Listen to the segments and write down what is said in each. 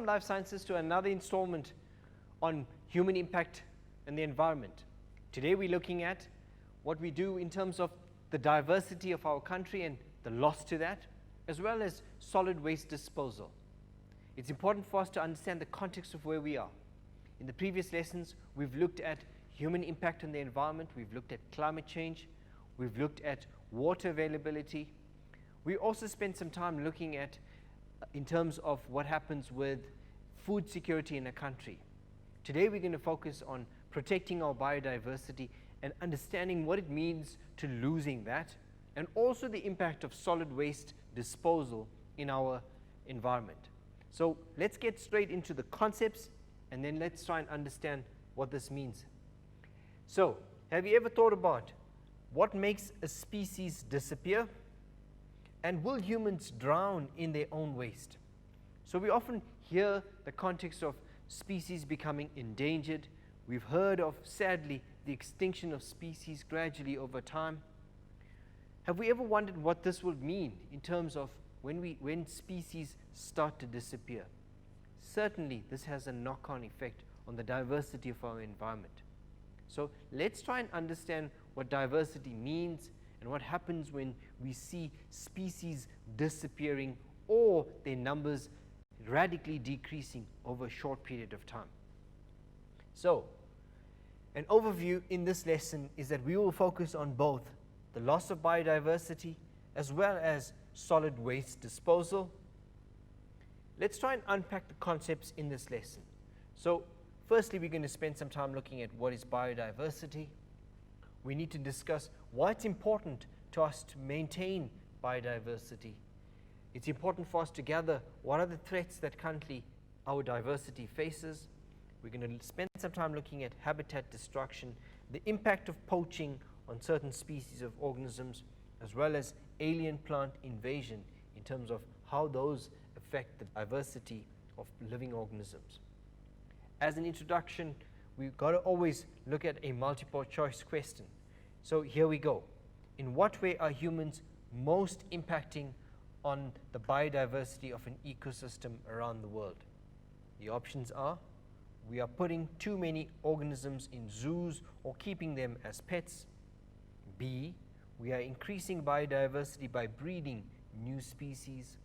Welcome, Life Sciences, to another installment on human impact and the environment. Today we're looking at what we do in terms of the diversity of our country and the loss to that, as well as solid waste disposal. It's important for us to understand the context of where we are. In the previous lessons, we've looked at human impact on the environment, we've looked at climate change, we've looked at water availability. We also spent some time looking at in terms of what happens with food security in a country. Today we're going to focus on protecting our biodiversity and understanding what it means to losing that, and also the impact of solid waste disposal in our environment. So let's get straight into the concepts and then let's try and understand what this means. So, have you ever thought about what makes a species disappear? And will humans drown in their own waste? So we often hear the context of species becoming endangered. We've heard of, sadly, the extinction of species gradually over time. Have we ever wondered what this would mean in terms of when species start to disappear? Certainly, this has a knock-on effect on the diversity of our environment. So let's try and understand what diversity means and what happens when we see species disappearing or their numbers radically decreasing over a short period of time. So, an overview in this lesson is that we will focus on both the loss of biodiversity as well as solid waste disposal. Let's try and unpack the concepts in this lesson. So, firstly, we're going to spend some time looking at what is biodiversity. We need to discuss why it's important to us to maintain biodiversity. It's important for us to gather what are the threats that currently our diversity faces. We're going to spend some time looking at habitat destruction, the impact of poaching on certain species of organisms, as well as alien plant invasion in terms of how those affect the diversity of living organisms. As an introduction, we've got to always look at a multiple choice question. So here we go. In what way are humans most impacting on the biodiversity of an ecosystem around the world? The options are: we are putting too many organisms in zoos or keeping them as pets. B, we are increasing biodiversity by breeding new species.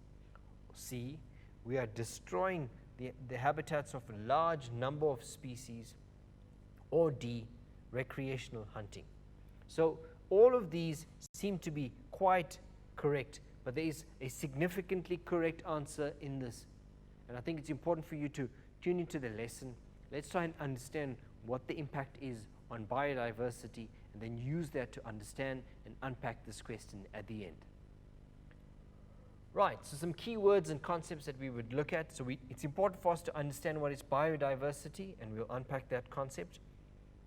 C, we are destroying the habitats of a large number of species. Or D, recreational hunting. So all of these seem to be quite correct, but there is a significantly correct answer in this. And I think it's important for you to tune into the lesson. Let's try and understand what the impact is on biodiversity and then use that to understand and unpack this question at the end. Right, so some key words and concepts that we would look at. So it's important for us to understand what is biodiversity, and we'll unpack that concept.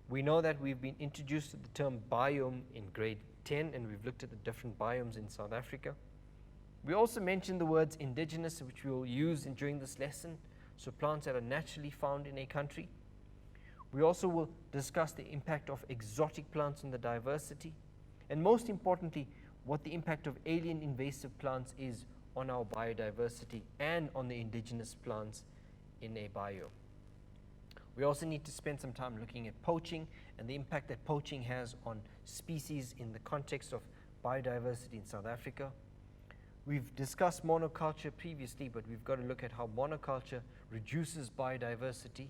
We know that we've been introduced to the term biome in grade 10, and we've looked at the different biomes in South Africa. We also mentioned the words indigenous, which we will use during this lesson, so plants that are naturally found in a country. We also will discuss the impact of exotic plants on the diversity, and most importantly, what the impact of alien invasive plants is on our biodiversity and on the indigenous plants in a biome. We also need to spend some time looking at poaching and the impact that poaching has on species in the context of biodiversity in South Africa. We've discussed monoculture previously, but we've got to look at how monoculture reduces biodiversity,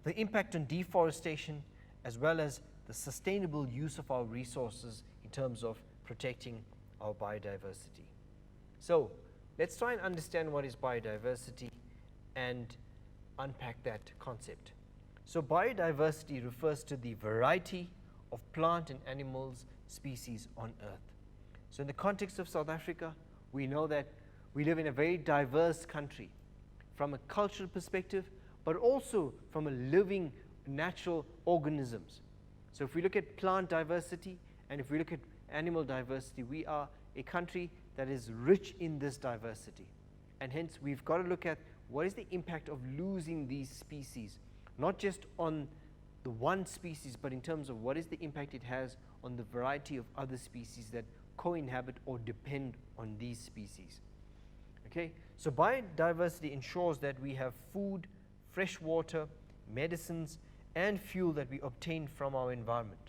the impact on deforestation, as well as the sustainable use of our resources in terms of protecting our biodiversity. So let's try and understand what is biodiversity and unpack that concept. So biodiversity refers to the variety of plant and animals species on Earth. So in the context of South Africa, we know that we live in a very diverse country from a cultural perspective, but also from a living natural organisms. So if we look at plant diversity and if we look at animal diversity, we are a country that is rich in this diversity. And hence we've got to look at what is the impact of losing these species, not just on the one species, but in terms of what is the impact it has on the variety of other species that co-inhabit or depend on these species. Okay, so biodiversity ensures that we have food, fresh water, medicines, and fuel that we obtain from our environment.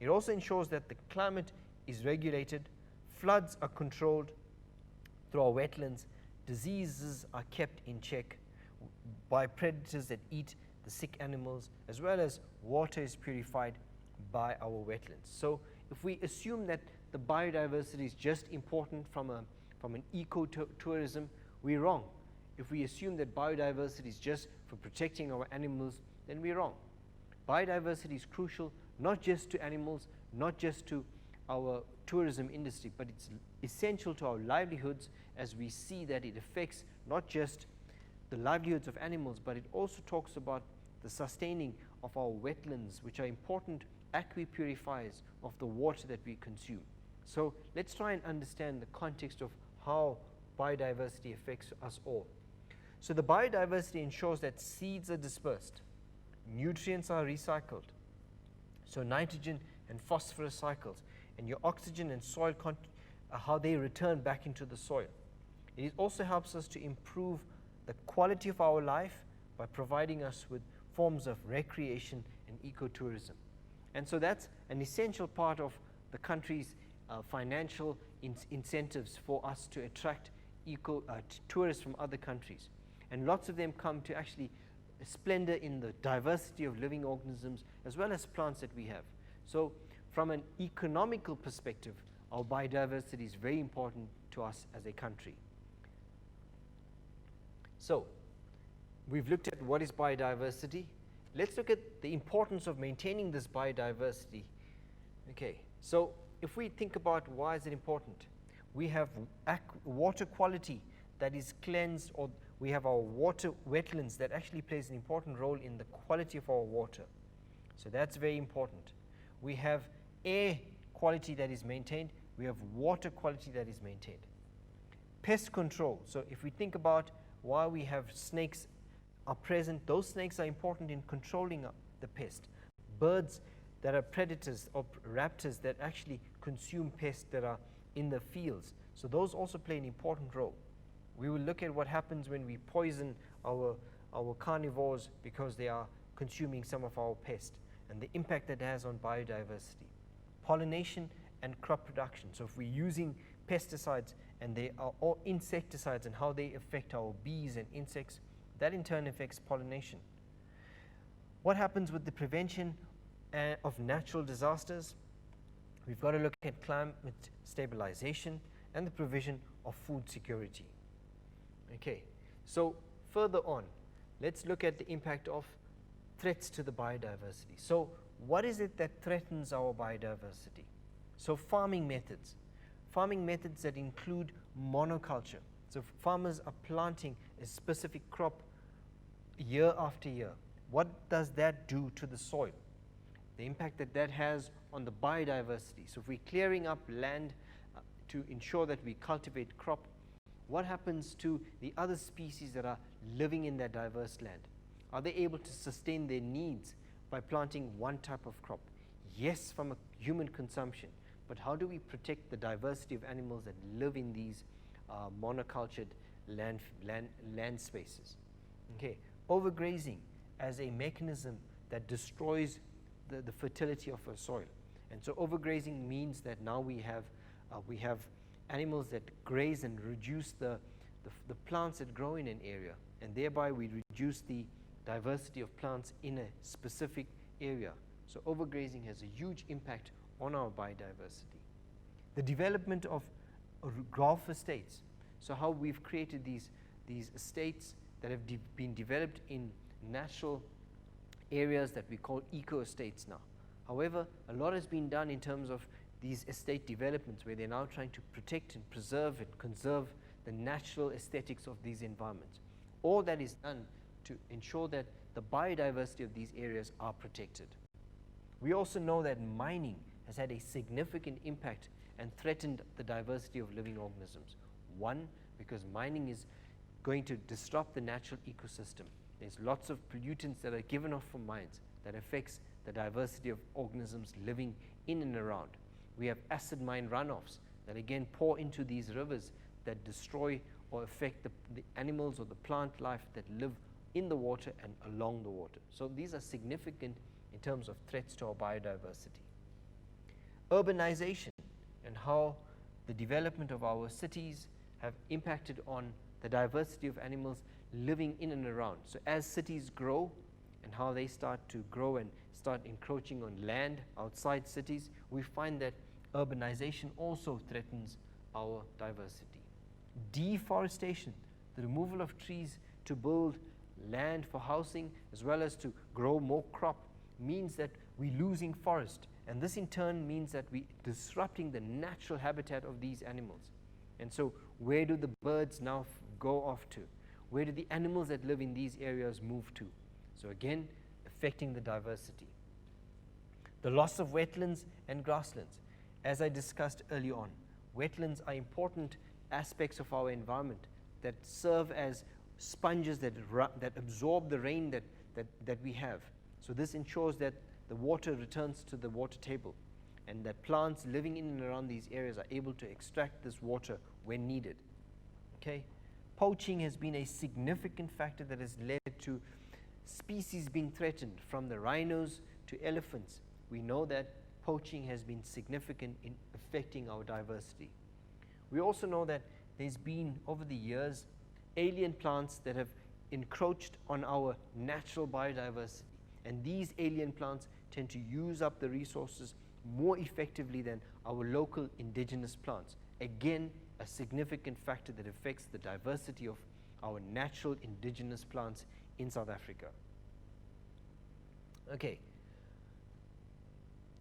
It also ensures that the climate is regulated, floods are controlled through our wetlands, diseases are kept in check by predators that eat the sick animals, as well as water is purified by our wetlands. So if we assume that the biodiversity is just important from an eco-tourism, we're wrong. If we assume that biodiversity is just for protecting our animals, then we're wrong. Biodiversity is crucial, not just to animals, not just to our tourism industry, but it's essential to our livelihoods, as we see that it affects not just the livelihoods of animals, but it also talks about the sustaining of our wetlands, which are important aquipurifiers of the water that we consume. So let's try and understand the context of how biodiversity affects us all. So the biodiversity ensures that seeds are dispersed, nutrients are recycled, so nitrogen and phosphorus cycles, and your oxygen and soil how they return back into the soil. It also helps us to improve the quality of our life by providing us with forms of recreation and ecotourism. And so that's an essential part of the country's financial incentives for us to attract tourists from other countries. And lots of them come to actually splendor in the diversity of living organisms as well as plants that we have. So from an economical perspective, our biodiversity is very important to us as a country. So we've looked at what is biodiversity. Let's look at the importance of maintaining this biodiversity. Okay, so if we think about why is it important, we have water quality that is cleansed, or we have our water wetlands that actually plays an important role in the quality of our water. So that's very important. We have air quality that is maintained. We have water quality that is maintained. Pest control. So if we think about why we have snakes are present, those snakes are important in controlling the pest. Birds that are predators or raptors that actually consume pests that are in the fields. So those also play an important role. We will look at what happens when we poison our carnivores because they are consuming some of our pests, and the impact that has on biodiversity. Pollination and crop production. So if we're using pesticides and they are all insecticides and how they affect our bees and insects, that in turn affects pollination. What happens with the prevention of natural disasters? We've got to look at climate stabilization and the provision of food security. Okay, so further on, let's look at the impact of threats to the biodiversity. So what is it that threatens our biodiversity? So farming methods that include monoculture. So farmers are planting a specific crop year after year. What does that do to the soil? The impact that has on the biodiversity. So if we're clearing up land to ensure that we cultivate crop, what happens to the other species that are living in that diverse land? Are they able to sustain their needs by planting one type of crop? Yes, from a human consumption, but how do we protect the diversity of animals that live in these monocultured land spaces? Okay, overgrazing as a mechanism that destroys the fertility of a soil. And so overgrazing means that now we have animals that graze and reduce the plants that grow in an area, and thereby we reduce the diversity of plants in a specific area. So overgrazing has a huge impact on our biodiversity. The development of graph estates. So how we've created these estates that have been developed in natural areas that we call eco-estates now. However, a lot has been done in terms of these estate developments where they're now trying to protect and preserve and conserve the natural aesthetics of these environments. All that is done to ensure that the biodiversity of these areas are protected. We also know that mining has had a significant impact and threatened the diversity of living organisms. One, because mining is going to disrupt the natural ecosystem. There's lots of pollutants that are given off from mines that affects the diversity of organisms living in and around. We have acid mine runoffs that again pour into these rivers that destroy or affect the animals or the plant life that live in the water and along the water. So these are significant in terms of threats to our biodiversity. Urbanization and how the development of our cities have impacted on the diversity of animals living in and around. So as cities grow and how they start to grow and start encroaching on land outside cities, we find that urbanization also threatens our diversity. Deforestation, the removal of trees to build land for housing as well as to grow more crop, means that we're losing forest, and this in turn means that we're disrupting the natural habitat of these animals. And so where do the birds now go off to? Where do the animals that live in these areas move to? So again, affecting the diversity. The loss of wetlands and grasslands. As I discussed early on, wetlands are important aspects of our environment that serve as sponges that absorb the rain that we have. So this ensures that the water returns to the water table and that plants living in and around these areas are able to extract this water when needed. Okay? Poaching has been a significant factor that has led to species being threatened, from the rhinos to elephants. We know that poaching has been significant in affecting our diversity. We also know that there's been, over the years, alien plants that have encroached on our natural biodiversity. And these alien plants tend to use up the resources more effectively than our local indigenous plants. Again, a significant factor that affects the diversity of our natural indigenous plants in South Africa. Okay,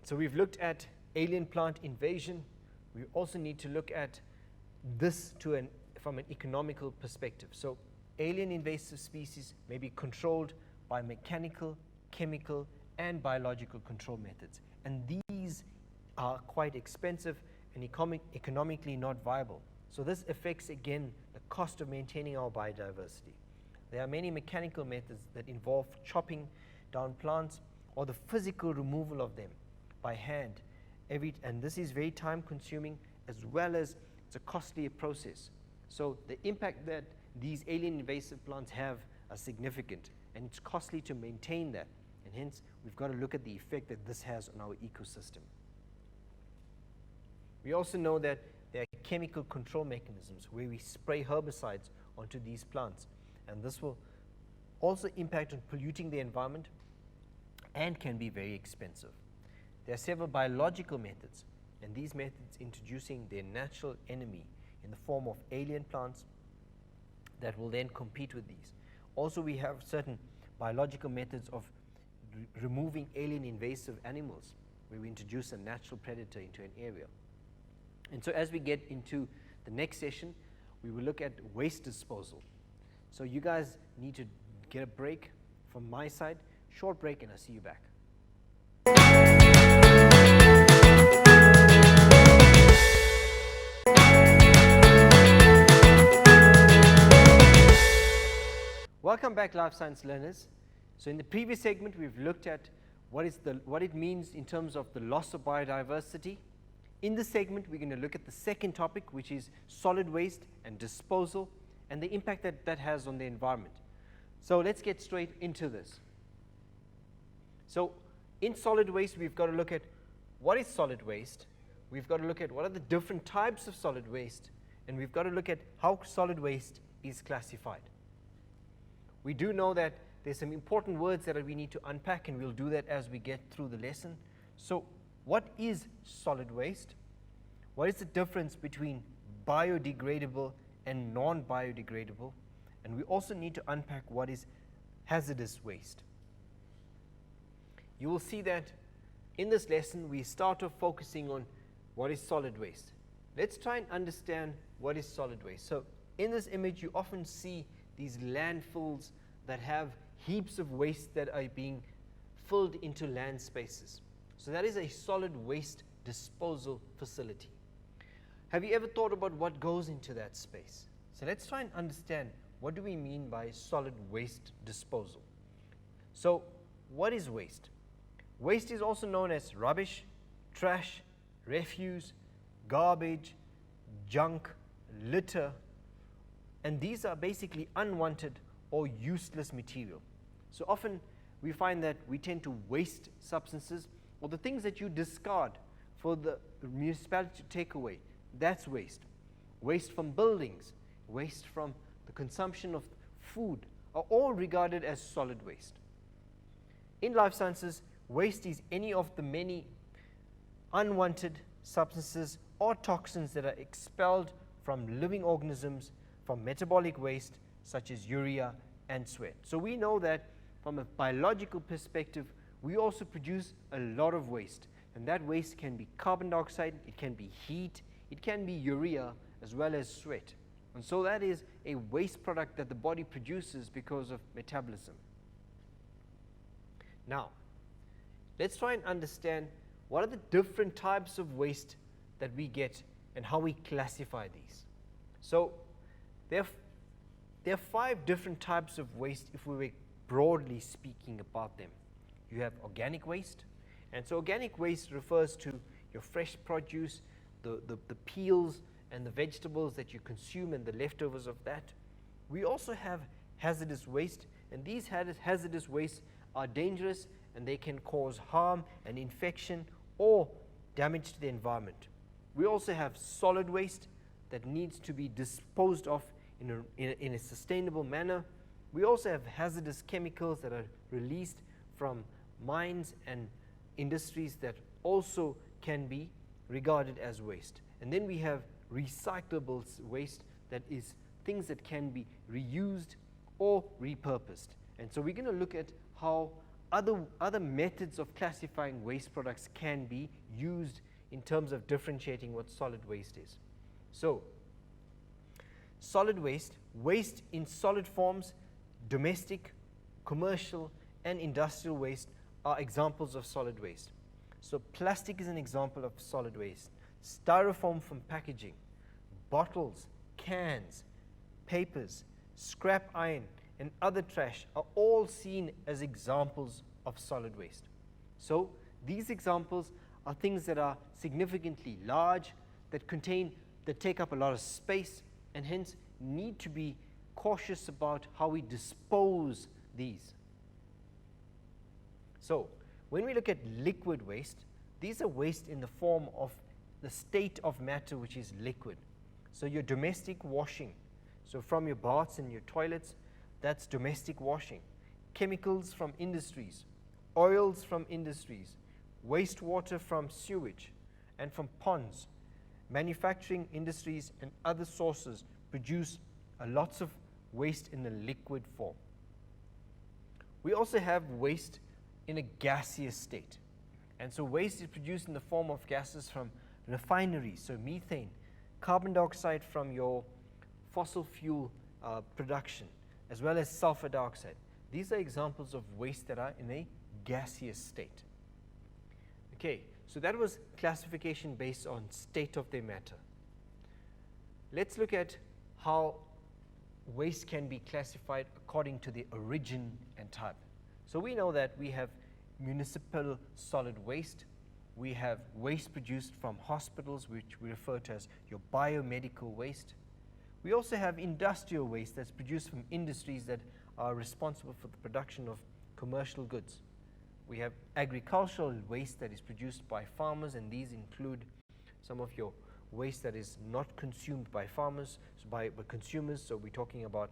so we've looked at alien plant invasion. We also need to look at this from an economical perspective. So alien invasive species may be controlled by mechanical, chemical, and biological control methods. And these are quite expensive and economically not viable. So this affects, again, the cost of maintaining our biodiversity. There are many mechanical methods that involve chopping down plants or the physical removal of them by hand. And this is very time consuming, as well as it's a costly process. So the impact that these alien invasive plants have are significant, and it's costly to maintain that. And hence, we've got to look at the effect that this has on our ecosystem. We also know that there are chemical control mechanisms where we spray herbicides onto these plants, and this will also impact on polluting the environment and can be very expensive. There are several biological methods, and these methods introducing their natural enemy in the form of alien plants that will then compete with these. Also, we have certain biological methods of removing alien invasive animals, where we introduce a natural predator into an area. And so as we get into the next session, we will look at waste disposal. So you guys need to get a break from my side, short break, and I'll see you back. Welcome back, life science learners. So in the previous segment, we've looked at what it means in terms of the loss of biodiversity. In this segment, we're going to look at the second topic, which is solid waste and disposal, and the impact that has on the environment. So let's get straight into this. So in solid waste, we've got to look at what is solid waste. We've got to look at what are the different types of solid waste, and we've got to look at how solid waste is classified. We do know that there's some important words that we need to unpack, and we'll do that as we get through the lesson. So what is solid waste? What is the difference between biodegradable and non-biodegradable? And we also need to unpack what is hazardous waste. You will see that in this lesson, we start off focusing on what is solid waste. Let's try and understand what is solid waste. So in this image, you often see these landfills that have heaps of waste that are being filled into land spaces. So that is a solid waste disposal facility. Have you ever thought about what goes into that space? So let's try and understand, what do we mean by solid waste disposal? So what is waste? Waste is also known as rubbish, trash, refuse, garbage, junk, litter, and these are basically unwanted or useless material. So often we find that we tend to waste substances, or the things that you discard for the municipality to take away, that's waste. Waste from buildings, waste from the consumption of food are all regarded as solid waste. In life sciences, waste is any of the many unwanted substances or toxins that are expelled from living organisms from metabolic waste such as urea and sweat. So we know that from a biological perspective, we also produce a lot of waste, and that waste can be carbon dioxide, it can be heat, it can be urea as well as sweat. And so that is a waste product that the body produces because of metabolism. Now, let's try and understand what are the different types of waste that we get and how we classify these. So there are 5 different types of waste if we were broadly speaking about them. You have organic waste, and so organic waste refers to your fresh produce, the peels and the vegetables that you consume and the leftovers of that. We also have hazardous waste, and these hazardous wastes are dangerous and they can cause harm and infection or damage to the environment. We also have solid waste that needs to be disposed of in a sustainable manner. We also have hazardous chemicals that are released from mines and industries that also can be regarded as waste. And then we have recyclable waste, that is things that can be reused or repurposed. And so we're going to look at how other methods of classifying waste products can be used in terms of differentiating what solid waste is. So, solid waste, waste in solid forms, domestic, commercial, and industrial waste are examples of solid waste. So plastic is an example of solid waste. Styrofoam from packaging, bottles, cans, papers, scrap iron, and other trash are all seen as examples of solid waste. So these examples are things that are significantly large, that take up a lot of space, and hence need to be cautious about how we dispose these. So when we look at liquid waste, these are waste in the form of the state of matter which is liquid. So your domestic washing, so from your baths and your toilets, that's domestic washing. Chemicals from industries, oils from industries, wastewater from sewage and from ponds. Manufacturing industries and other sources produce lots of waste in the liquid form. We also have waste in a gaseous state. And so waste is produced in the form of gases from refineries, so methane, carbon dioxide from your fossil fuel production, as well as sulfur dioxide. These are examples of waste that are in a gaseous state. Okay, so that was classification based on state of their matter. Let's look at how waste can be classified according to the origin and type. So we know that we have municipal solid waste, we have waste produced from hospitals, which we refer to as your biomedical waste. We also have industrial waste that's produced from industries that are responsible for the production of commercial goods. We have agricultural waste that is produced by farmers, and these include some of your waste that is not consumed by farmers, so by consumers. So we're talking about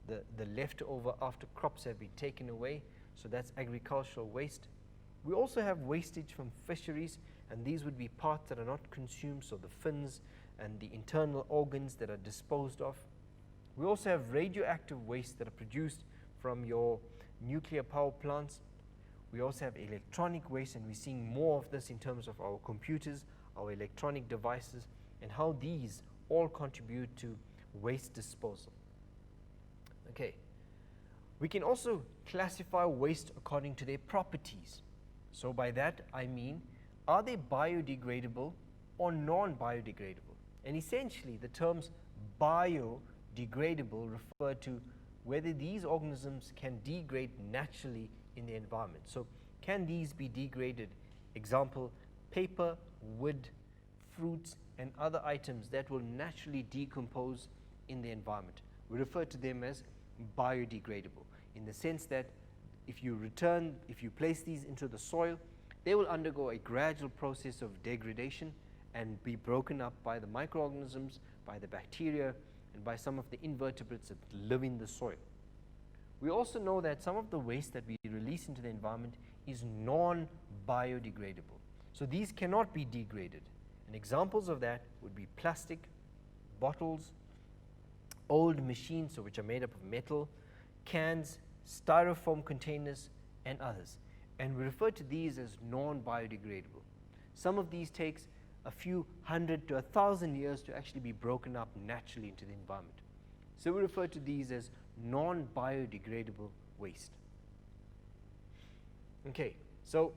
the leftover after crops have been taken away. So that's agricultural waste. We also have wastage from fisheries, and these would be parts that are not consumed, so the fins and the internal organs that are disposed of. We also have radioactive waste that are produced from your nuclear power plants. We also have electronic waste, and we're seeing more of this in terms of our computers, our electronic devices, and how these all contribute to waste disposal. Okay. We can also classify waste according to their properties. So by that I mean, are they biodegradable or non-biodegradable? And essentially the terms biodegradable refer to whether these organisms can degrade naturally in the environment. So can these be degraded? Example, paper, wood, fruits, and other items that will naturally decompose in the environment. we refer to them as biodegradable, in the sense that if you place these into the soil, they will undergo a gradual process of degradation and be broken up by the microorganisms, by the bacteria, and by some of the invertebrates that live in the soil. We also know that some of the waste that we release into the environment is non-biodegradable. So these cannot be degraded. And examples of that would be plastic, bottles, old machines, so which are made up of metal, cans, styrofoam containers, and others. And we refer to these as non-biodegradable. Some of these takes a few hundred to 1,000 years to actually be broken up naturally into the environment. So we refer to these as non-biodegradable waste. Okay, so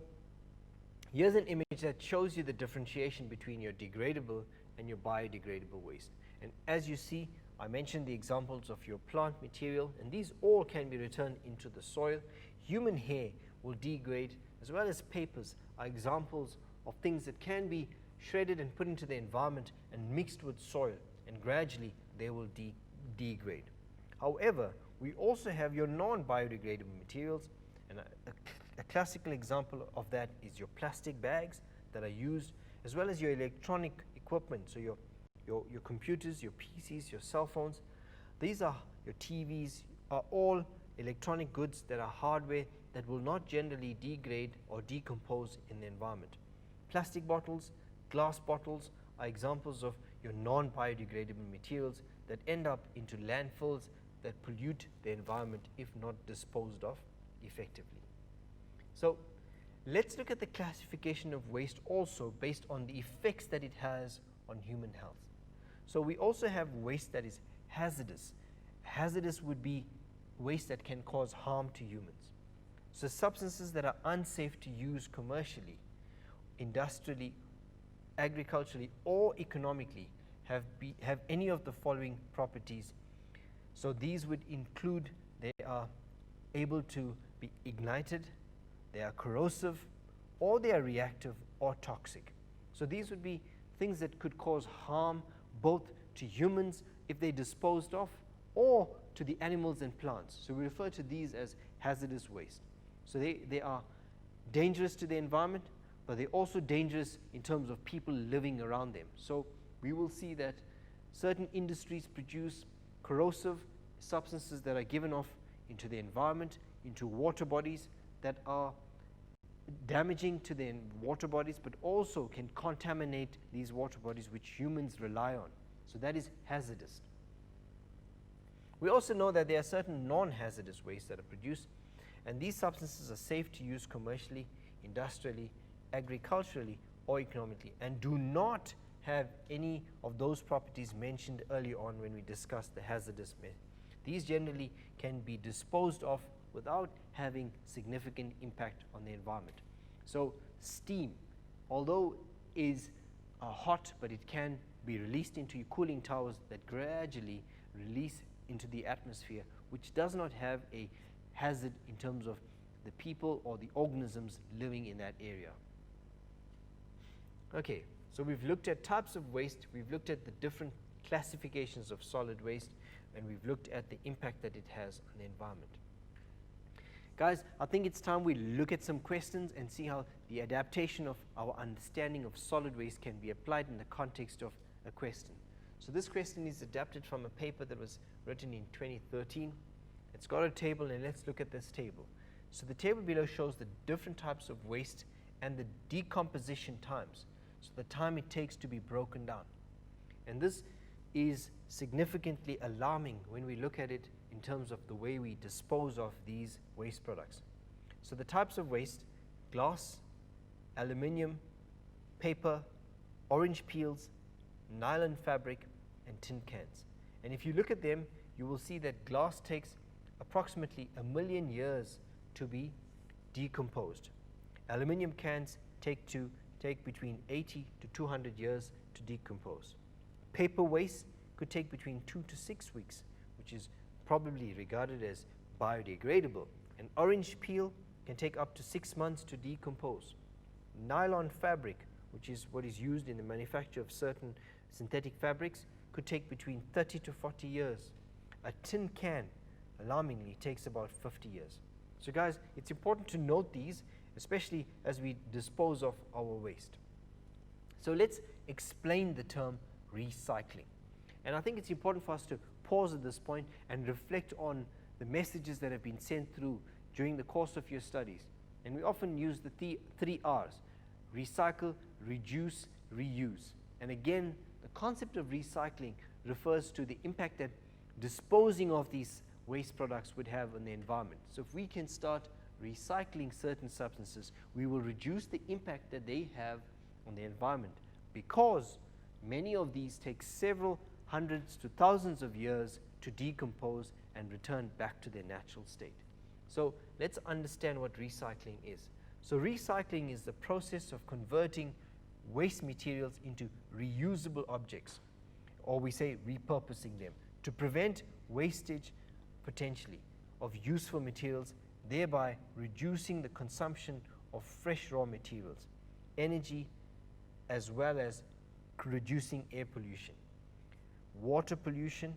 here's an image that shows you the differentiation between your degradable and your biodegradable waste. And as you see, I mentioned the examples of your plant material, and these all can be returned into the soil. Human hair will degrade, as well as papers are examples of things that can be shredded and put into the environment and mixed with soil, and gradually they will degrade. However, we also have your non-biodegradable materials, and a classical example of that is your plastic bags that are used, as well as your electronic equipment, so your computers, your PCs, your cell phones. These are your TVs, are all electronic goods that are hardware that will not generally degrade or decompose in the environment. Plastic bottles, glass bottles are examples of your non-biodegradable materials that end up into landfills that pollute the environment if not disposed of effectively. So let's look at the classification of waste also based on the effects that it has on human health. So we also have waste that is hazardous. Hazardous would be waste that can cause harm to humans. So substances that are unsafe to use commercially, industrially, agriculturally, or economically have any of the following properties. So these would include, they are able to be ignited, they are corrosive, or they are reactive or toxic. So these would be things that could cause harm both to humans if they're disposed of, or to the animals and plants. So we refer to these as hazardous waste. So they are dangerous to the environment, but they're also dangerous in terms of people living around them. So we will see that certain industries produce corrosive substances that are given off into the environment, into water bodies that are damaging to the water bodies, but also can contaminate these water bodies which humans rely on. So that is hazardous. We also know that there are certain non-hazardous wastes that are produced, and these substances are safe to use commercially, industrially, agriculturally, or economically, and do not have any of those properties mentioned earlier on when we discussed the hazardous waste. These generally can be disposed of without having significant impact on the environment. So steam, although is hot, but it can be released into cooling towers that gradually release into the atmosphere, which does not have a hazard in terms of the people or the organisms living in that area. Okay, so we've looked at types of waste, we've looked at the different classifications of solid waste, and we've looked at the impact that it has on the environment. Guys, I think it's time we look at some questions and see how the adaptation of our understanding of solid waste can be applied in the context of a question. So this question is adapted from a paper that was written in 2013. It's got a table, and let's look at this table. So the table below shows the different types of waste and the decomposition times, so the time it takes to be broken down. And this is significantly alarming when we look at it in terms of the way we dispose of these waste products. So the types of waste: glass, aluminium, paper, orange peels, nylon fabric, and tin cans. And if you look at them, you will see that glass takes approximately 1 million years to be decomposed. Aluminium cans take between 80 to 200 years to decompose. Paper waste could take between 2 to 6 weeks, which is probably regarded as biodegradable. An orange peel can take up to 6 months to decompose. Nylon fabric, which is what is used in the manufacture of certain synthetic fabrics, could take between 30 to 40 years. a tin can, alarmingly, takes about 50 years. So guys, it's important to note these, especially as we dispose of our waste. So let's explain the term recycling. And I think it's important for us to pause at this point and reflect on the messages that have been sent through during the course of your studies. And we often use the three R's: recycle, reduce, reuse. And again, the concept of recycling refers to the impact that disposing of these waste products would have on the environment. So if we can start recycling certain substances, we will reduce the impact that they have on the environment, because many of these take several hundreds to thousands of years to decompose and return back to their natural state. So let's understand what recycling is. So recycling is the process of converting waste materials into reusable objects, or we say repurposing them, to prevent wastage potentially of useful materials, thereby reducing the consumption of fresh raw materials, energy, as well as reducing air pollution, water pollution,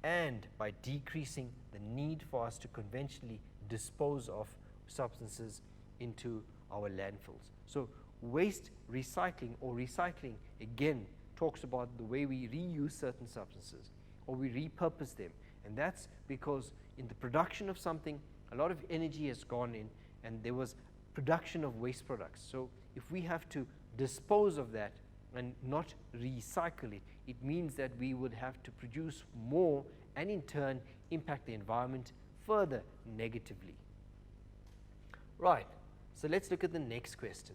and by decreasing the need for us to conventionally dispose of substances into our landfills. So waste recycling, or recycling, again talks about the way we reuse certain substances or we repurpose them. And that's because in the production of something, a lot of energy has gone in and there was production of waste products. So if we have to dispose of that and not recycle it, it means that we would have to produce more and in turn impact the environment further negatively. Right, so let's look at the next question.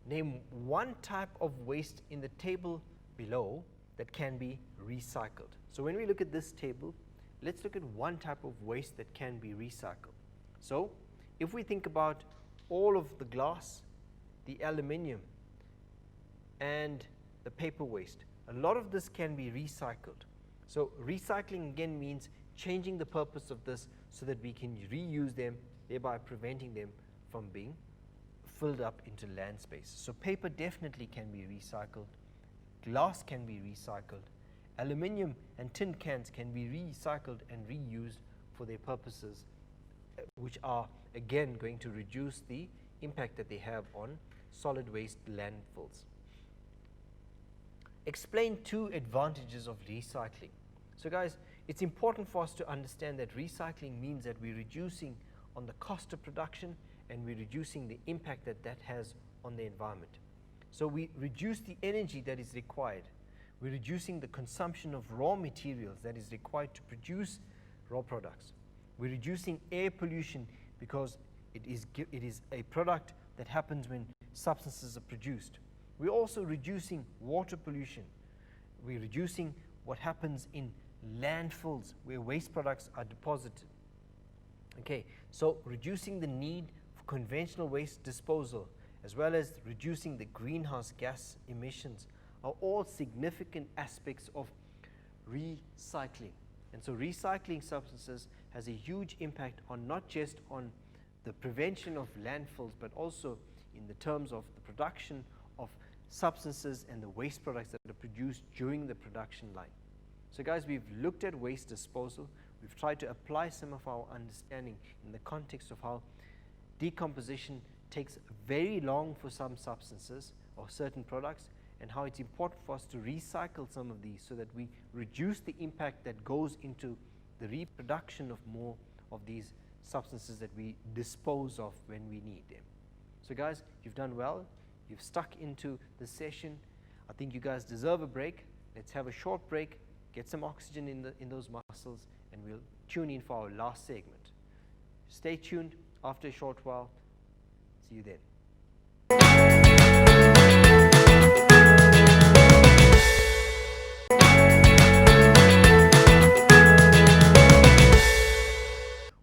Name one type of waste in the table below that can be recycled. So when we look at this table, let's look at one type of waste that can be recycled. So if we think about all of the glass, the aluminium, and the paper waste, a lot of this can be recycled. So recycling again means changing the purpose of this so that we can reuse them, thereby preventing them from being filled up into land space. So paper definitely can be recycled, glass can be recycled, aluminium and tin cans can be recycled and reused for their purposes, which are again going to reduce the impact that they have on solid waste landfills. Explain two advantages of recycling. So guys, it's important for us to understand that recycling means that we're reducing on the cost of production and we're reducing the impact that that has on the environment. So we reduce the energy that is required. We're reducing the consumption of raw materials that is required to produce raw products. We're reducing air pollution because it is a product that happens when substances are produced. We're also reducing water pollution. We're reducing what happens in landfills where waste products are deposited. Okay, so reducing the need for conventional waste disposal, as well as reducing the greenhouse gas emissions, are all significant aspects of recycling. And so recycling substances has a huge impact on not just on the prevention of landfills, but also in the terms of the production of substances and the waste products that are produced during the production line. So guys, we've looked at waste disposal. We've tried to apply some of our understanding in the context of how decomposition takes very long for some substances or certain products, and how it's important for us to recycle some of these so that we reduce the impact that goes into the reproduction of more of these substances that we dispose of when we need them. So guys, you've done well. You've stuck into the session. I think you guys deserve a break. Let's have a short break, get some oxygen in those muscles, and we'll tune in for our last segment. Stay tuned. After a short while, see you then.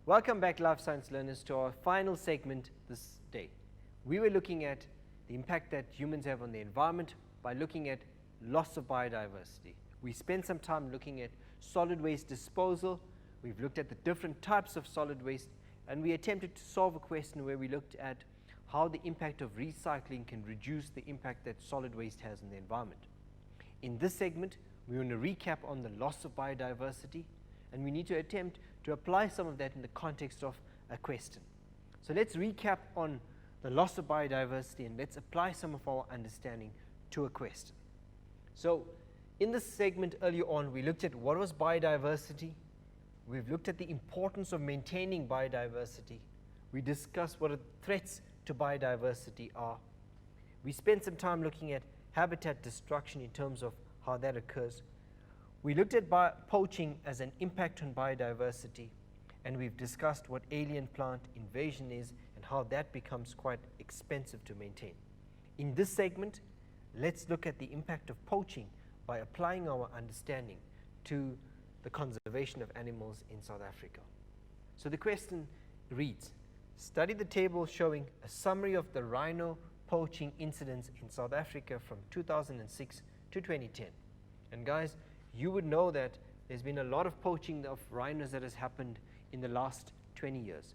Welcome back, Life Science learners, to our final segment this day. We were looking at the impact that humans have on the environment by looking at loss of biodiversity. We spent some time looking at solid waste disposal. We've looked at the different types of solid waste, and we attempted to solve a question where we looked at how the impact of recycling can reduce the impact that solid waste has on the environment. In this segment, we want to recap on the loss of biodiversity, and we need to attempt to apply some of that in the context of a question. So let's recap on the loss of biodiversity, and let's apply some of our understanding to a question. So in this segment earlier on, we looked at what was biodiversity. We've looked at the importance of maintaining biodiversity. We discussed what the threats to biodiversity are. We spent some time looking at habitat destruction in terms of how that occurs. We looked at poaching as an impact on biodiversity, and we've discussed what alien plant invasion is and how that becomes quite expensive to maintain. In this segment, let's look at the impact of poaching by applying our understanding to the conservation of animals in South Africa. So the question reads, study the table showing a summary of the rhino poaching incidents in South Africa from 2006 to 2010. And guys, you would know that there's been a lot of poaching of rhinos that has happened in the last 20 years.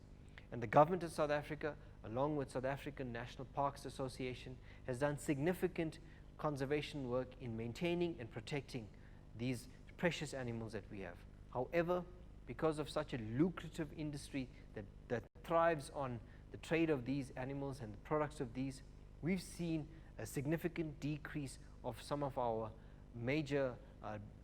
And the government of South Africa, along with South African National Parks Association, has done significant conservation work in maintaining and protecting these precious animals that we have. However, because of such a lucrative industry that thrives on the trade of these animals and the products of these, we've seen a significant decrease of some of our major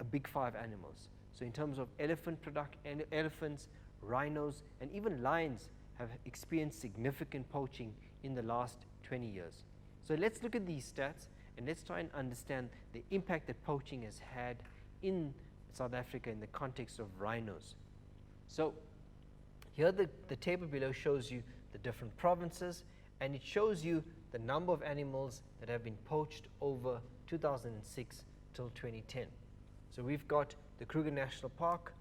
big five animals. So in terms of elephants, rhinos, and even lions have experienced significant poaching in the last 20 years. So let's look at these stats and let's try and understand the impact that poaching has had in South Africa in the context of rhinos. So here the table below shows you the different provinces, and it shows you the number of animals that have been poached over 2006 till 2010. So we've got the Kruger National Park,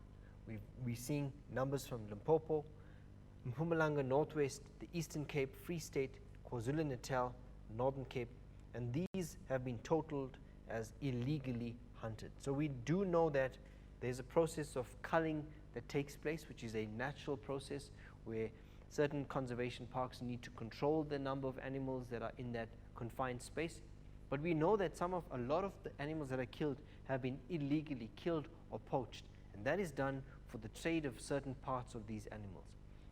we're seeing numbers from Limpopo, Mpumalanga, Northwest, the Eastern Cape, Free State, KwaZulu-Natal, Northern Cape, and these have been totaled as illegally hunted. So we do know that there's a process of culling that takes place, which is a natural process where certain conservation parks need to control the number of animals that are in that confined space. But we know that a lot of the animals that are killed have been illegally killed or poached, and that is done for the trade of certain parts of these animals.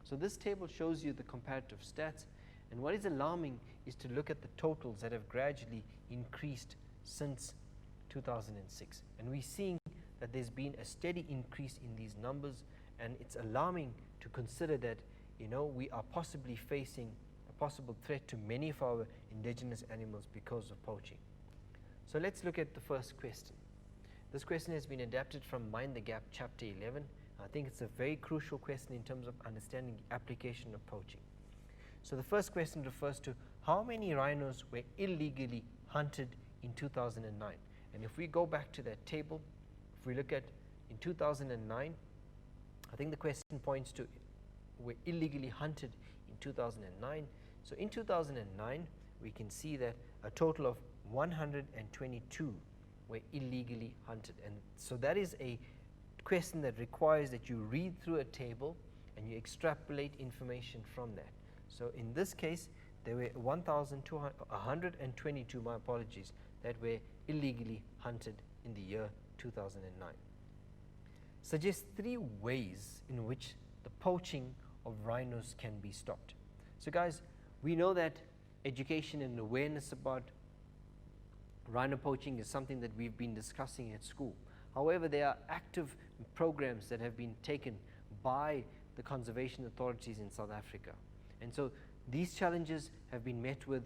So this table shows you the comparative stats, and what is alarming is to look at the totals that have gradually increased since 2006. And we're seeing that there's been a steady increase in these numbers, and it's alarming to consider that, you know, we are possibly facing a possible threat to many of our indigenous animals because of poaching. So let's look at the first question. This question has been adapted from Mind the Gap chapter 11. I think it's a very crucial question in terms of understanding the application of poaching. So the first question refers to how many rhinos were illegally hunted in 2009. And if we go back to that table, if we look at in 2009, I think the question points to were illegally hunted in 2009. So in 2009, we can see that a total of 122 were illegally hunted. And so that is a question that requires that you read through a table and you extrapolate information from that. So in this case, there were 122, my apologies, that were illegally hunted in the year 2009. Suggest 3 ways in which the poaching of rhinos can be stopped. So guys, we know that education and awareness about rhino poaching is something that we've been discussing at school. However, there are active programs that have been taken by the conservation authorities in South Africa. And so these challenges have been met with,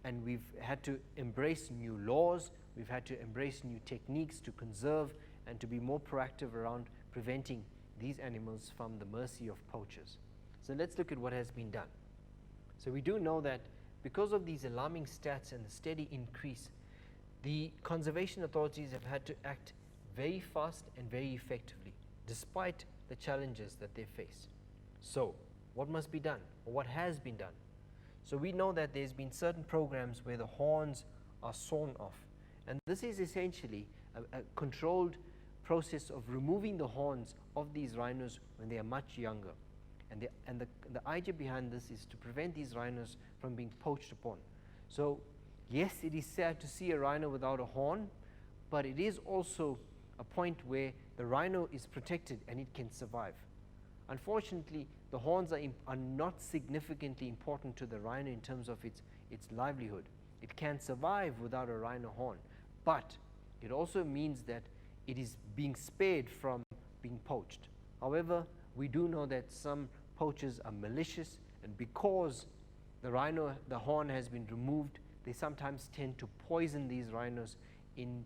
and we've had to embrace new laws, we've had to embrace new techniques to conserve and to be more proactive around preventing these animals from the mercy of poachers. So let's look at what has been done. So we do know that because of these alarming stats and the steady increase, the conservation authorities have had to act very fast and very effectively, despite the challenges that they face. So what must be done, or what has been done? So we know that there's been certain programs where the horns are sawn off, and this is essentially a controlled process of removing the horns of these rhinos when they are much younger. And the idea behind this is to prevent these rhinos from being poached upon. So yes, it is sad to see a rhino without a horn, but it is also a point where the rhino is protected and it can survive. Unfortunately, the horns are not significantly important to the rhino in terms of its livelihood. It can survive without a rhino horn, but it also means that it is being spared from being poached. However, we do know that some poachers are malicious, and because the horn has been removed, they sometimes tend to poison these rhinos in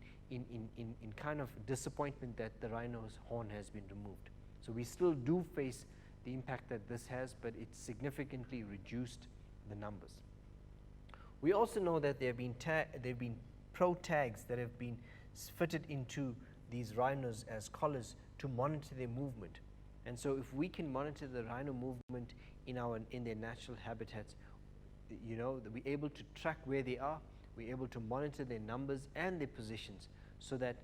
kind of disappointment that the rhino's horn has been removed. So we still do face the impact that this has, but it's significantly reduced the numbers. We also know that there have been pro tags that have been fitted into these rhinos as collars to monitor their movement. And so if we can monitor the rhino movement in their natural habitats, we're able to track where they are, we're able to monitor their numbers and their positions, so that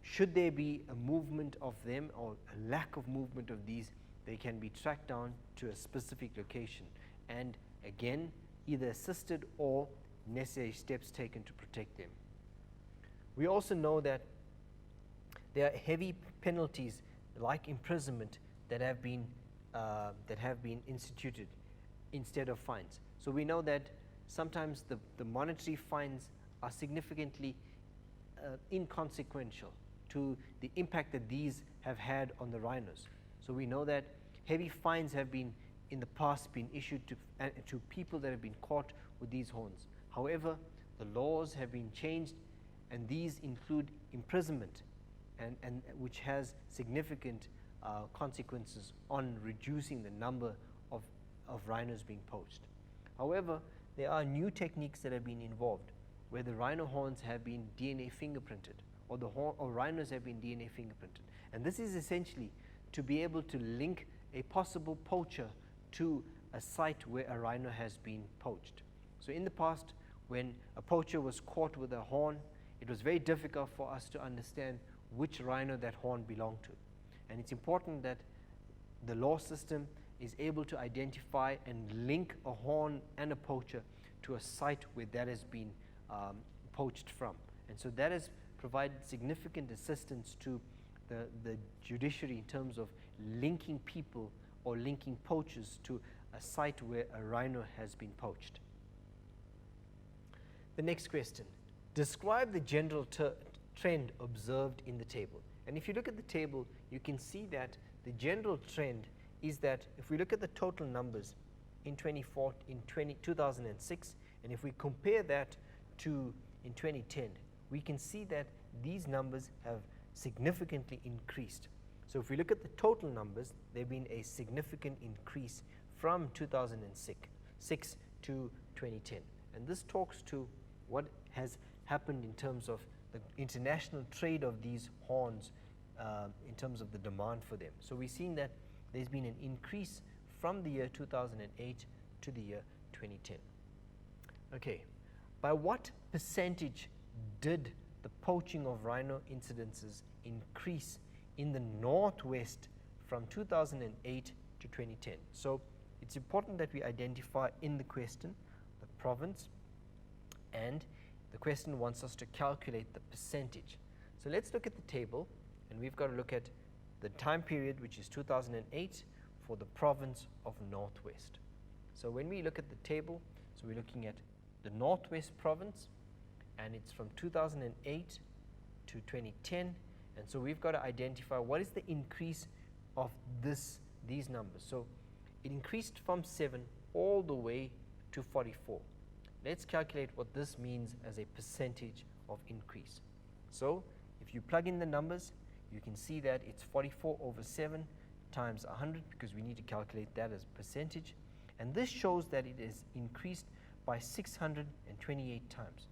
should there be a movement of them or a lack of movement of these, they can be tracked down to a specific location and again either assisted or necessary steps taken to protect them. We also know that there are heavy penalties like imprisonment that have been instituted instead of fines. So we know that sometimes the monetary fines are significantly inconsequential to the impact that these have had on the rhinos. So we know that heavy fines have been in the past been issued to people that have been caught with these horns. However, the laws have been changed, and these include imprisonment, and which has significant consequences on reducing the number of rhinos being poached. However, there are new techniques that have been involved, where the rhino horns have been DNA fingerprinted, or rhinos have been DNA fingerprinted. And this is essentially to be able to link a possible poacher to a site where a rhino has been poached. So in the past, when a poacher was caught with a horn, it was very difficult for us to understand which rhino that horn belonged to. And it's important that the law system is able to identify and link a horn and a poacher to a site where that has been poached from. And so that has provided significant assistance to the judiciary in terms of linking people or linking poachers to a site where a rhino has been poached. The next question: describe the general trend observed in the table. And if you look at the table, you can see that the general trend is that if we look at the total numbers in 2006, and if we compare that to in 2010, we can see that these numbers have significantly increased. So if we look at the total numbers, there's been a significant increase from 2006 to 2010. And this talks to what has happened in terms of the international trade of these horns, in terms of the demand for them. So we've seen that there's been an increase from the year 2008 to the year 2010. Okay, by what percentage did the poaching of rhino incidences increase in the Northwest from 2008 to 2010? So it's important that we identify in the question the province, and the question wants us to calculate the percentage. So let's look at the table, and we've got to look at the time period, which is 2008, for the province of Northwest. So when we look at the table, so we're looking at the Northwest province, and it's from 2008 to 2010, and so we've got to identify what is the increase of these numbers. So it increased from 7 all the way to 44. Let's calculate what this means as a percentage of increase. So if you plug in the numbers, you can see that it's 44 over 7 times 100, because we need to calculate that as percentage. And this shows that it is increased by 628 times.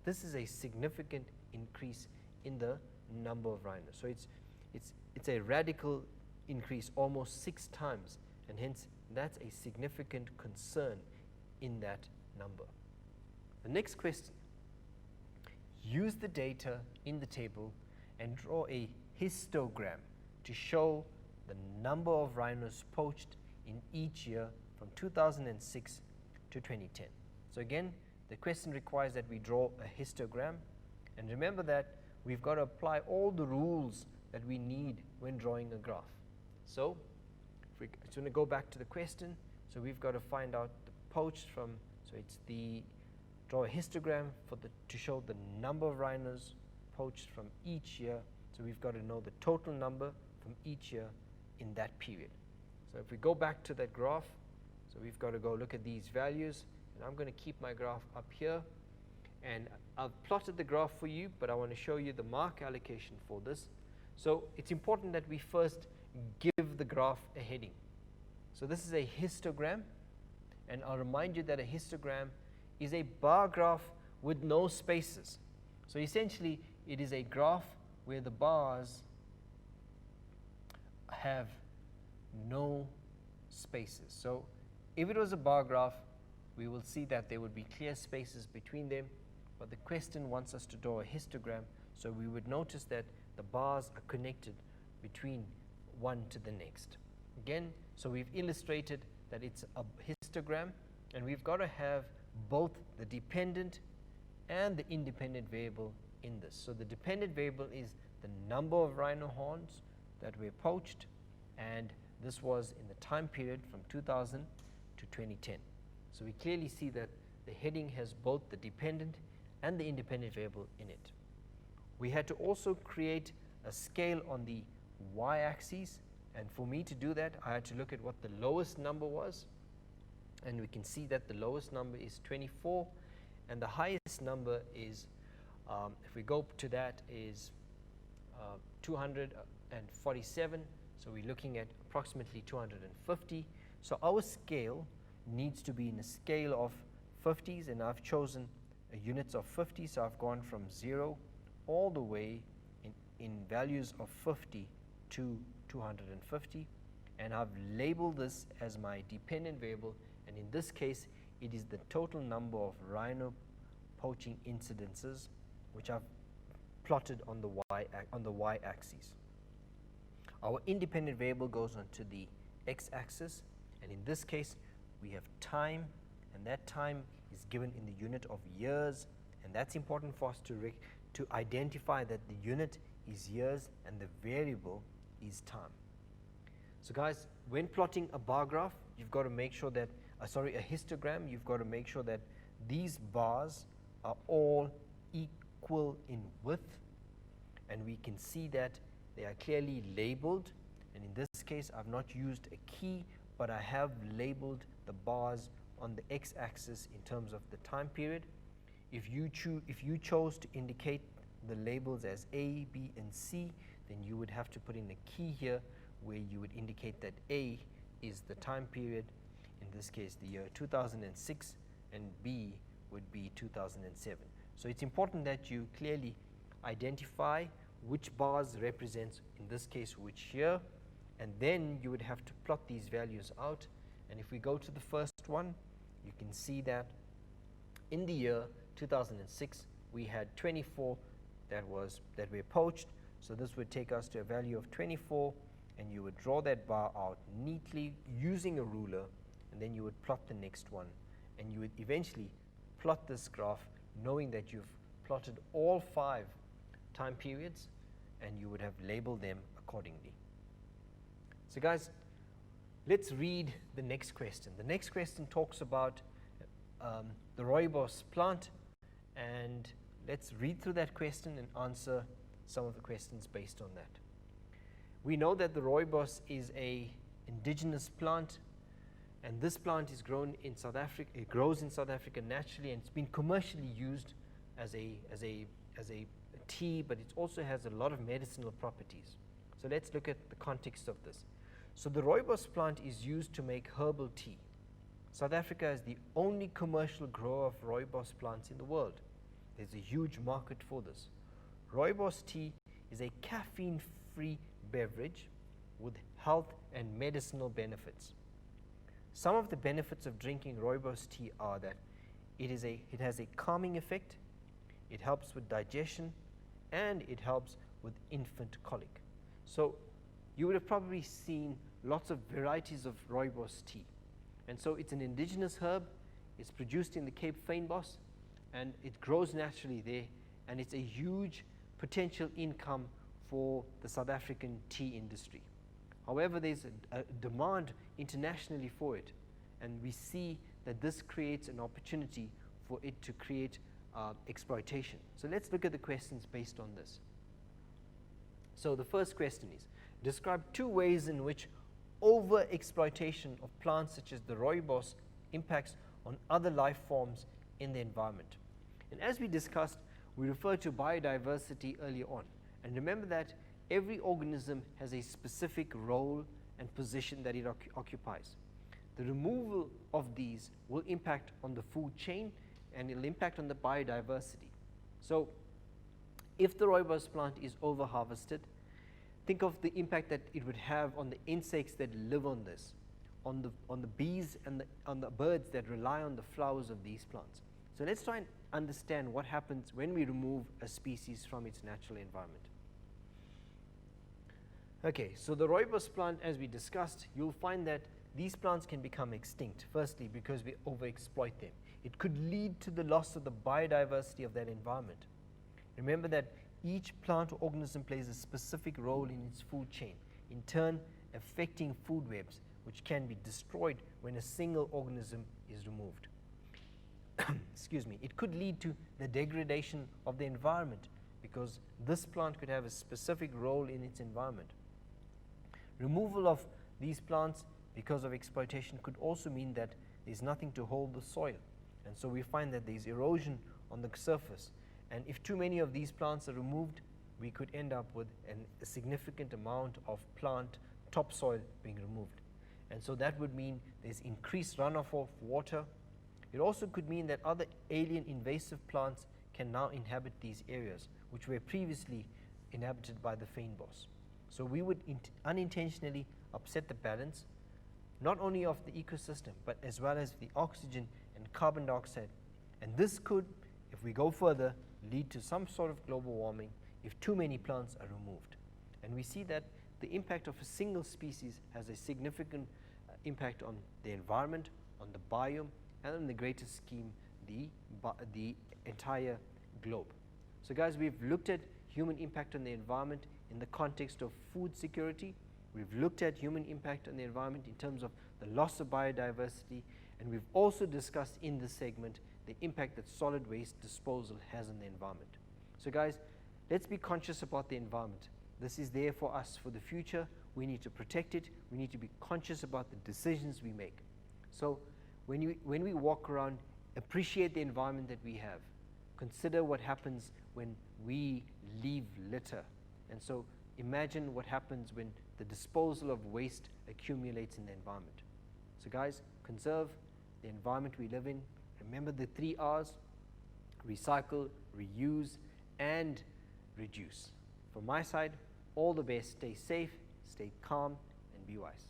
This is a significant increase in the number of rhinos. So it's a radical increase, almost 6 times, and hence that's a significant concern in that number. The next question: use the data in the table and draw a histogram to show the number of rhinos poached in each year from 2006 to 2010. So again, the question requires that we draw a histogram, and remember that we've got to apply all the rules that we need when drawing a graph. So if we're going to go back to the question, so we've got to find out the poached from, so it's the, draw a histogram to show the number of rhinos poached from each year. So we've got to know the total number from each year in that period. So if we go back to that graph, so we've got to go look at these values, and I'm going to keep my graph up here, and I've plotted the graph for you, but I want to show you the mark allocation for this. So it's important that we first give the graph a heading. So this is a histogram, and I'll remind you that a histogram is a bar graph with no spaces. So essentially it is a graph where the bars have no spaces. So if it was a bar graph, we will see that there would be clear spaces between them, but the question wants us to draw a histogram, so we would notice that the bars are connected between one to the next. Again, so we've illustrated that it's a histogram, and we've got to have both the dependent and the independent variable in this. So the dependent variable is the number of rhino horns that were poached, and this was in the time period from 2000 to 2010. So we clearly see that the heading has both the dependent and the independent variable in it. We had to also create a scale on the y-axis, and for me to do that, I had to look at what the lowest number was, and we can see that the lowest number is 24, and the highest number is, if we go to that, is 247. So we're looking at approximately 250. So our scale needs to be in a scale of 50s, and I've chosen units of 50. So I've gone from 0 all the way in values of 50 to 250, and I've labeled this as my dependent variable, and in this case it is the total number of rhino poaching incidences, which I've plotted on the y-axis. Our independent variable goes onto the x-axis, and in this case we have time, and that time is given in the unit of years, and that's important for us to identify that the unit is years and the variable is time. So guys, when plotting a bar graph, you've got to make sure that, a histogram, you've got to make sure that these bars are all equal in width, and we can see that they are clearly labeled, and in this case I've not used a key, but I have labeled the bars on the x-axis in terms of the time period. If you chose to indicate the labels as A, B, and C, then you would have to put in a key here where you would indicate that A is the time period, in this case the year 2006, and B would be 2007. So it's important that you clearly identify which bars represents, in this case, which year, and then you would have to plot these values out. And if we go to the first one, you can see that in the year 2006 we had 24 that were poached. So this would take us to a value of 24, and you would draw that bar out neatly using a ruler, and then you would plot the next one, and you would eventually plot this graph knowing that you've plotted all 5 time periods, and you would have labeled them accordingly. So guys, let's read the next question. The next question talks about the rooibos plant, and let's read through that question and answer some of the questions based on that. We know that the rooibos is a indigenous plant, and this plant is grown in South Africa. It grows in South Africa naturally, and it's been commercially used as a tea, but it also has a lot of medicinal properties. So let's look at the context of this. So the rooibos plant is used to make herbal tea. South Africa is the only commercial grower of rooibos plants in the world. There's a huge market for this. Rooibos tea is a caffeine-free beverage with health and medicinal benefits. Some of the benefits of drinking rooibos tea are that it has a calming effect, it helps with digestion, and it helps with infant colic. So you would have probably seen lots of varieties of rooibos tea. And so it's an indigenous herb, it's produced in the Cape Fynbos, and it grows naturally there, and it's a huge potential income for the South African tea industry. However, there's a demand internationally for it, and we see that this creates an opportunity for it to create exploitation. So let's look at the questions based on this. So the first question is, describe 2 ways in which over-exploitation of plants such as the rooibos impacts on other life forms in the environment. And as we discussed, we referred to biodiversity earlier on. And remember that every organism has a specific role and position that it occupies. The removal of these will impact on the food chain, and it will impact on the biodiversity. So if the rooibos plant is over-harvested, think of the impact that it would have on the insects that live on this, on the bees and on the birds that rely on the flowers of these plants. So let's try and understand what happens when we remove a species from its natural environment. Okay, so the rooibos plant, as we discussed, you'll find that these plants can become extinct, firstly because we overexploit them. It could lead to the loss of the biodiversity of that environment. Remember that each plant or organism plays a specific role in its food chain, in turn affecting food webs, which can be destroyed when a single organism is removed. Excuse me. It could lead to the degradation of the environment because this plant could have a specific role in its environment. Removal of these plants because of exploitation could also mean that there's nothing to hold the soil, and so we find that there's erosion on the surface. And if too many of these plants are removed, we could end up with a significant amount of plant topsoil being removed. And so that would mean there's increased runoff of water. It also could mean that other alien invasive plants can now inhabit these areas, which were previously inhabited by the fynbos. So we would unintentionally upset the balance, not only of the ecosystem, but as well as the oxygen and carbon dioxide. And this could, if we go further, lead to some sort of global warming if too many plants are removed. And we see that the impact of a single species has a significant impact on the environment, on the biome, and in the greater scheme, the entire globe. So guys, we've looked at human impact on the environment in the context of food security. We've looked at human impact on the environment in terms of the loss of biodiversity, and we've also discussed in this segment the impact that solid waste disposal has on the environment. So guys, let's be conscious about the environment. This is there for us for the future. We need to protect it. We need to be conscious about the decisions we make. So when we walk around, appreciate the environment that we have. Consider what happens when we leave litter. And so imagine what happens when the disposal of waste accumulates in the environment. So guys, conserve the environment we live in. Remember the 3 R's: recycle, reuse, and reduce. From my side, all the best. Stay safe, stay calm, and be wise.